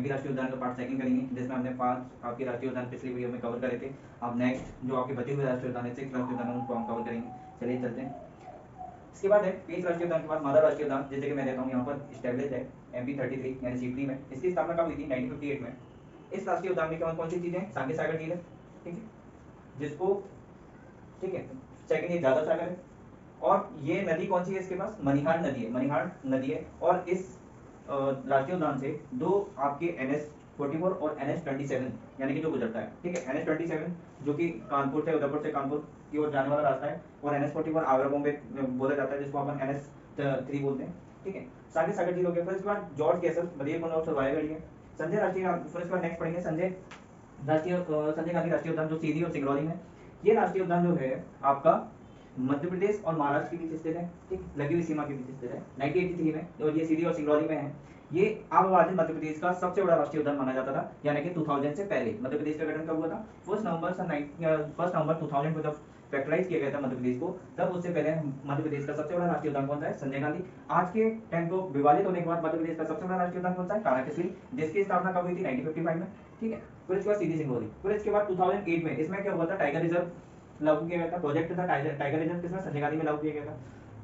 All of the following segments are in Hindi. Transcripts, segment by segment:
एमपी राष्ट्रीय उद्यान का पार्ट सेकंड करेंगे, जिसमें हमने 5 आपके राष्ट्रीय उद्यान पिछली वीडियो में कवर करे थे। अब नेक्स्ट जो आपके बचे हुए राष्ट्रीय उद्यान है 6 राष्ट्रीय उद्यान उनको हम कवर करेंगे। चलिए चलते हैं। इसके बाद है 20 राष्ट्रीय उद्यान के बाद माधव राष्ट्रीय उद्यान, जैसे कि मैं देता हूँ यहाँ पर स्टैब्लिश है MP 33 यानी सीपी में। इसकी स्थापना कब हुई थी? 1958 में। इस राष्ट्रीय उद्यान में कौन सी चीजें? सांके सागर झील है, ठीक है, जिसको, ठीक है, सेकंड ये जादव सागर है, और ये नदी कौन सी है इसके पास? मनिहार नदी है, मनिहार नदी है। और इस राष्ट्रीय उद्यान से दो आपके NH-44 और NH-27 यानी कि जो गुजरता है, ठीक है, NH-27 जो कि कानपुर से, उदयपुर से कानपुर की ओर जाने वाला रास्ता है, और NH-44 आगरा बॉम्बे बोला जाता है, जिसको अपन NH-3 बोलते हैं, ठीक है। सांके सागर झील हो गया। फिर इसके बाद जॉर्ज कैसल बदेलखंड और सरवाईगढ़ है। संजय राष्ट्रीय, फिर इसके बाद नेक्स्ट पढ़ेंगे संजय गांधी राष्ट्रीय उद्यान जो सीधी और सिंगरौली में। ये राष्ट्रीय उद्यान जो है आपका मध्य प्रदेश और महाराष्ट्र के बीच स्थित है, ठीक, लगी हुई सीमा के बीच स्थित है 1983 में, और ये सीधी और सिंगरौली में है। ये आबवादी मध्य प्रदेश का सबसे बड़ा राष्ट्रीय उद्यान माना जाता था, यानी कि 2000 से पहले। मध्य प्रदेश का गठन कब हुआ था? 1 नवंबर 2000 को जब फैक्टराइज किया गया था मध्य प्रदेश को, तब उससे पहले मध्य प्रदेश का सबसे बड़ा राष्ट्रीय उद्यान कौन सा है? संजय गांधी। आज के टाइम को विभाजित होने के बाद मध्य प्रदेश का सबसे बड़ा राष्ट्रीय उद्यान कौन सा है? कान्हा, जिसकी स्थापना कब हुई थी? 1955 में, ठीक है। फिर इसके बाद सीधी सिंगरौली। फिर इसके बाद 2008 में इसमें क्या हुआ था? टाइगर रिजर्व लागू किया गया था, प्रोजेक्ट था टाइगर रिजर्व, किसमें? संजय गांधी में लागू किया गया था।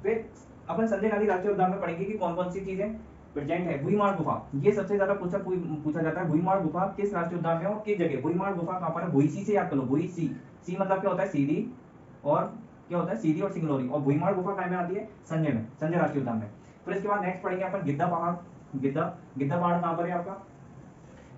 फिर अपन संजय गांधी राष्ट्रीय उद्यान में पढ़ेंगे कि कौन कौन सी चीजें प्रेजेंट है। भुईमाड़ गुफा, ये सबसे ज्यादा पूछा जाता है। भुईमाड़ गुफा किस राष्ट्रीय उद्यान में और किस जगह? भुईमाड़ गुफा कहां पर है? भुईसी से याद कर लो, भुईसी। सी मतलब क्या होता है? सीधी, और क्या होता है? सीधी और सिंगरौली। और भुईमाड़ गुफा कहां में आती है? संजय में, संजय राष्ट्रीय उद्यान में। फिर इसके बाद नेक्स्ट पढ़ेंगे अपन गिद्दा पहाड़। गिद्दा पहाड़ कहां पर है आपका?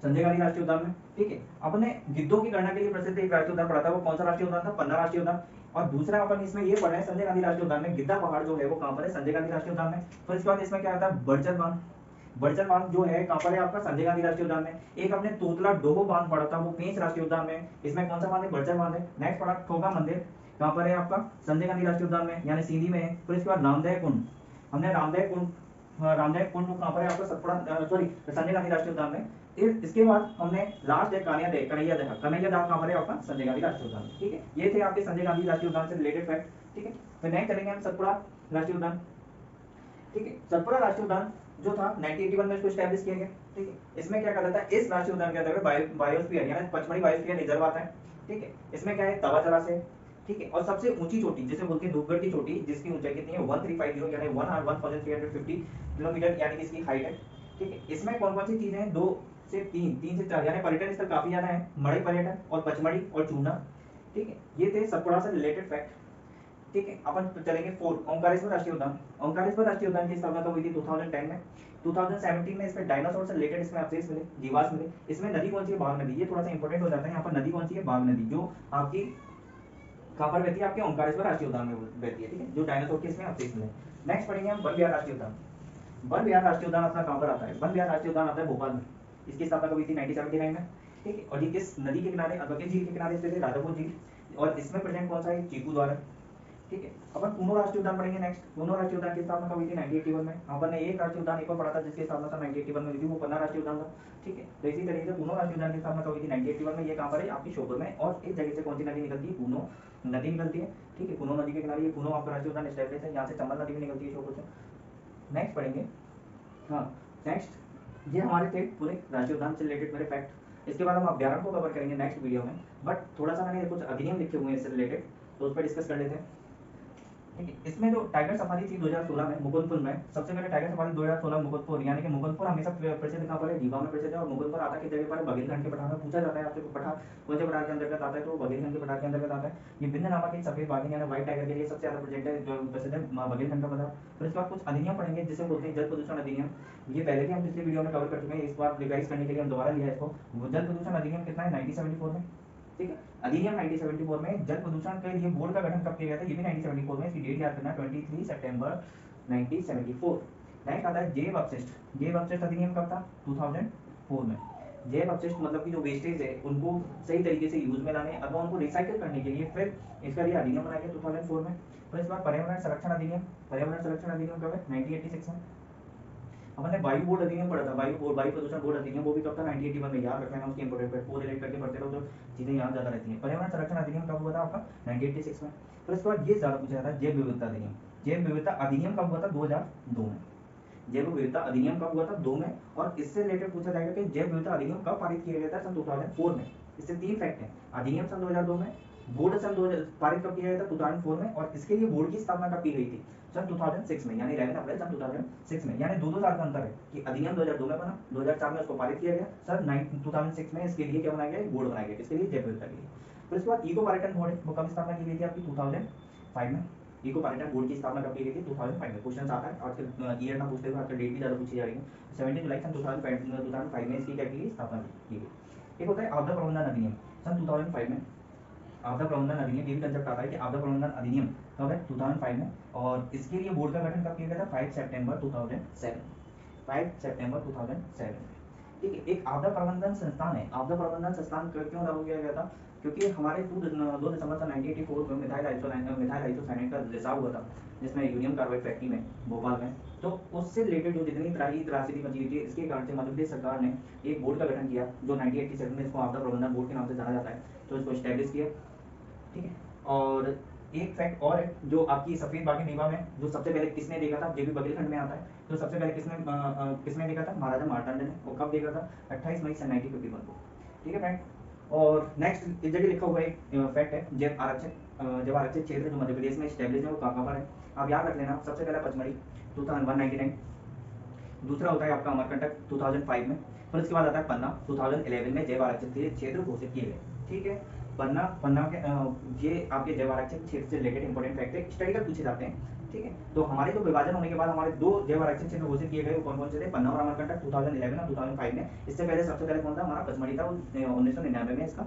संजय गांधी राष्ट्रीय उद्यान में, ठीक है। अपने गिद्धों की गणना के लिए प्रसिद्ध एक राष्ट्रीय उद्यान पढ़ा था, वो कौन सा राष्ट्रीय उद्यान था? पन्ना राष्ट्रीय उद्यान। और दूसरा अपन इसमें ये पढ़ रहे हैं संजय गांधी राष्ट्रीय उद्यान में गिद्दा पहाड़ जो है वो कहां पर है? संजय गांधी राष्ट्रीय उद्यान में। फिर इसके बाद इसमें क्या आता है? बड़चल बांध। बड़चल बांध जो है कहां पर है आपका? संजय गांधी राष्ट्रीय उद्यान में। एक अपने तोतला डोहो बांध पढ़ा था, वो पेंच राष्ट्रीय उद्यान में। इसमें कौन सा बांध है? बड़चल बांध है। नेक्स्ट पढ़ा ठोका मंदिर, कहां पर है आपका? संजय गांधी राष्ट्रीय उद्यान में, यानी सीधी में है। फिर इसके बाद रामदेव कुंड, हमने रामदेव कुंड, रामदेव कुंड कहां पर है आपका? सतपुड़ा, सॉरी, संजय गांधी राष्ट्रीय उद्यान में। इसके बाद हमने लास्ट है कन्हैया दह कहां पर है आपका? संजय गांधी राष्ट्रीय उद्यान में, ठीक है। ये थे आपके संजय गांधी राष्ट्रीय उद्यान से रिलेटेड फैक्ट, ठीक है। फिर नेक्स्ट चलेंगे हम सतपुड़ा राष्ट्रीय उद्यान, ठीक है। सतपुड़ा राष्ट्रीय उद्यान जो था 1981 में इसको एस्टैब्लिश किया गया, ठीक है। इसमें क्या कहता है? इस राष्ट्रीय उद्यान के अंतर्गत बायोस्फीयर यानी पचमढ़ी बायोस्फीयर रिजर्व आता है, ठीक है। इसमें क्या है? तवा जलाशय, ठीक है। और सबसे ऊंची चोटी जिसे बोलते हैं धूपगढ़ की चोटी, जिसकी ऊंचाई कितनी है? 1350 यानी 1350 किलोमीटर यानी कि इसकी हाइट है, ठीक है। इसमें कौन कौन सी चीजें हैं? 2 से 3 से 4 यानी पर्यटन स्थल काफी ज्यादा है, मड़ई पर्यटन और पचमढ़ी और चूना, ठीक है। ये थे सतपुड़ा से रिलेटेड फैक्ट, ठीक है। अपन चलेंगे 4 ओंकारेश्वर राष्ट्रीय उद्यान। ओंकारेश्वर राष्ट्रीय उद्यान की स्थापना कब हुई थी? 2010 में। 2017 में इसमें डायनासोर से रिलेटेड इसमें अवशेष मिले, जीवाश्म मिले। इसमें नदी कौन सी है? बाघ नदी। ये थोड़ा सा इंपॉर्टेंट हो जाता है, यहाँ पर नदी कौन सी है? बाघ नदी, जो आपकी कहां पर बहती है? आपके ओंकारेश्वर राष्ट्रीय उद्यान में बहती है, ठीक है, जो डायनासोर के इसमें अवशेष मिले। नेक्स्ट पढ़ेंगे हम वन विहार राष्ट्रीय उद्यान। वन विहार राष्ट्रीय उद्यान अपना कहां पर आता है? वन विहार राष्ट्रीय उद्यान आता है भोपाल में। इसकी स्थापना कब हुई थी? 1979 में, ठीक है। और ये किस नदी के किनारे? अगस्त्य झील के किनारे स्थित है, राजापुर झील। और इसमें प्रेजेंट कौन सा है? चीकू द्वारा, ठीक है। अपन कूनो राष्ट्रीय उद्यान पढ़ेंगे नेक्स्ट। कूनो राष्ट्रीय उद्यान की स्थापना कब हुई थी? 1981 में। अपन ने एक राष्ट्रीय उद्यान एक और पढ़ा था जिसकी स्थापना 1981 में हुई थी, वो पन्ना राष्ट्रीय उद्यान था, ठीक है। तो इसी तरीके से कूनो राष्ट्रीय उद्यान की स्थापना कब हुई थी? 1981 में। ये कहां पर है? आपकी श्योपुर में। और इस जगह से कौन सी नदी निकलती है? कूनो नदी निकलती है, ठीक है। कूनो नदी के किनारे ये कूनो आपका राष्ट्रीय उद्यान स्टैब्लिश है। यहाँ से चंबल नदी भी निकलती है श्योपुर से। नेक्स्ट पढ़ेंगे, हाँ नेक्स्ट ये हमारे थे पूरे राष्ट्रीय उद्यान से रिलेटेड मेरे फैक्ट। इसके बाद हम अभ्यारण्य को कवर करेंगे नेक्स्ट वीडियो में, बट थोड़ा सा मैंने कुछ अधिनियम लिखे हुए हैं इससे रिलेटेड, तो उस पर डिस्कस कर लेते हैं, ठीक है। इसमें जो टाइगर सफारी थी 2016 में मुकुंदपुर में, सबसे पहले टाइगर सफारी 2016 मुकुंदपुर, यानी कि मुकुंदपुर हमेशा प्रसिद्ध कहां पर है? रीवा में प्रसिद्ध है। और मुकुंदपुर आता किस जगह पर है? बघेलखंड के पठार में। पूछा जाता है आपसे पठार कौन से पठार के अंतर्गत आता है, तो बघेलखंड के पठार के अंतर्गत आता है। ये बिंद नामक एक सफेद बाघिन यानी व्हाइट टाइगर के लिए सबसे ज्यादा प्रेजेंट है, जो प्रसिद्ध है बघेलखंड का पठार। फिर इसके बाद कुछ अधिनियम पढ़ेंगे जिसे बोलते हैं जल प्रदूषण अधिनियम। ये पहले भी हम पिछले वीडियो में कवर कर चुके हैं, इस बार रिवाइज करने के लिए हम दोबारा लिया है इसको। जल प्रदूषण अधिनियम कितना है? 1974 में, ठीक है। अधिनियम 1974 में। जल प्रदूषण के लिए बोर्ड का गठन कब किया गया था? ये भी 1974 में। इसकी डेट याद करना, 23 सितंबर 1974। नेक्स्ट आता है जैव अपशिष्ट। जैव अपशिष्ट अधिनियम कब था? 2004 में। जैव अपशिष्ट मतलब कि जो वेस्टेज है उनको सही तरीके से यूज में लाने अथवा उनको रिसाइकिल करने के लिए फिर इसका ये अधिनियम बनाया गया 2004 में। फिर इस बार पर्यावरण संरक्षण अधिनियम। पर्यावरण संरक्षण अधिनियम कब है? 1986 में। अपन ने वायु बोर्ड अधिनियम पढ़ा था, वायु प्रदूषण बोर्ड अधिनियम, वो भी कब था? 1981 में। याद रखना है उसके इंपोर्टेंट पे, को रिलेट करके पढ़ते रहो तो चीजें याद ज्यादा रहती हैं। पर्यावरण संरक्षण अधिनियम कब हुआ था आपका? 1986 में। फिर इसके बाद ये ज्यादा पूछा जाता है जैव विविधता अधिनियम। जैव विविधता अधिनियम कब हुआ था? 2002 में। जैव विविधता अधिनियम कब हुआ था? 2 में। और इससे रिलेटेड पूछा जाएगा कि जैव विविधता अधिनियम कब पारित किया गया था? सन 2004 में। इससे 3 फैक्ट हैं, अधिनियम सन 2002 में, बोर्ड सन 2000 पारित कब किया गया था? 2004 में। और इसके लिए बोर्ड की स्थापना कब की गई थी? सन 2006 में, यानी 11 अप्रैल सन 2006 में। यानी 2-2 साल का अंतर है कि अधिनियम 2002 में बना, 2004 में उसको पारित किया गया, सर 2006 में इसके लिए क्या बनाया गया? बोर्ड बनाया गया। किसके लिए? जैव विविधता के लिए। फिर उसके बाद इको पर्यटन बोर्ड है, वो कब स्थापना की गई थी आपकी? 2005 में। इको पर्यटन बोर्ड की स्थापना कब की गई थी? 2005 में। क्वेश्चन आता है आजकल ईयर ना पूछते हुए आजकल डेट भी ज़्यादा पूछी जा रही है। 17 जुलाई सन 2005 में इसकी क्या की गई? स्थापना की गई। एक होता है आपदा प्रबंधन अधिनियम, सन 2005 में आपदा प्रबंधन अधिनियम, ये भी कंसेप्ट आता है कि आपदा प्रबंधन अधिनियम कब है? 2005 में। और इसके लिए बोर्ड का गठन कब किया गया था? 5 सितंबर 2007। 5 सितंबर 2007। ठीक है, एक आपदा प्रबंधन संस्थान है। आपदा प्रबंधन संस्थान क्यों लागू किया गया था? क्योंकि हमारे 2 दिसंबर 1984 में मिथाइल आइसोसाइनेट का रिसाव हुआ था, जिसमें यूनियन कार्बाइड फैक्ट्री में, भोपाल में। तो उससे रिलेटेड जो जितनी त्रासदी मची हुई थी, इसके कारण से मध्य प्रदेश सरकार ने एक बोर्ड का गठन किया, जो 1987 में इसको आपदा प्रबंधन बोर्ड के नाम से जाना जाता है। तो इसको स्टैब्लिश किया। ठीक है, और एक फैक्ट और है, जो आपकी सफेद बाघ निभा में जो सबसे पहले किसने देखा था? जेबी बघेलखंड में आता है। तो सबसे पहले किसने देखा था? महाराजा मार्तांड ने। वो कब देखा था? 28 मई सन 1951 को। ठीक है फ्रेंड। और नेक्स्ट इस जगह लिखा हुआ एक फैक्ट है, जब आरक्षित क्षेत्र जो मध्य प्रदेश में स्टैब्लिश है वो कहाँ पर है? आप याद रख लेना। सबसे पहला पचमढ़ी 2199, दूसरा होता है आपका अमरकंटक 2005 में, फिर उसके बाद आता है पन्ना 2011 में जैव आरक्षित क्षेत्र घोषित किए गए। ठीक है, पन्ना के ये आपके जैव आरक्षित क्षेत्र से रिलेटेड इंपॉर्टेंट फैक्ट है, स्टडी कर पूछे जाते हैं। ठीक है, तो हमारे जो विभाजन होने के बाद हमारे 2 जैव आरक्षित क्षेत्र घोषित किए गए, वो कौन कौन से थे? पन्ना और अमरकंटक 2011 और 2005 में। इससे पहले सबसे पहले कौन था? हमारा पचमढ़ी था, 1999 में इसका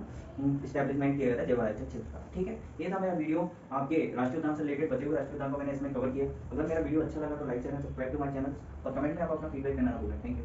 स्टैब्लिशमेंट किया गया था जैव आरक्षित क्षेत्र का। ठीक है, ये था मेरा वीडियो आपके राष्ट्रीय उद्यान से रिलेटेड, बचे हुए राष्ट्रीय उद्यान को मैंने इसमें कवर किया। अगर मेरा वीडियो अच्छा लगा तो like channel, subscribe to my channel, और कमेंट में आप अपना फीडबैक देना ना भूलें। Thank you.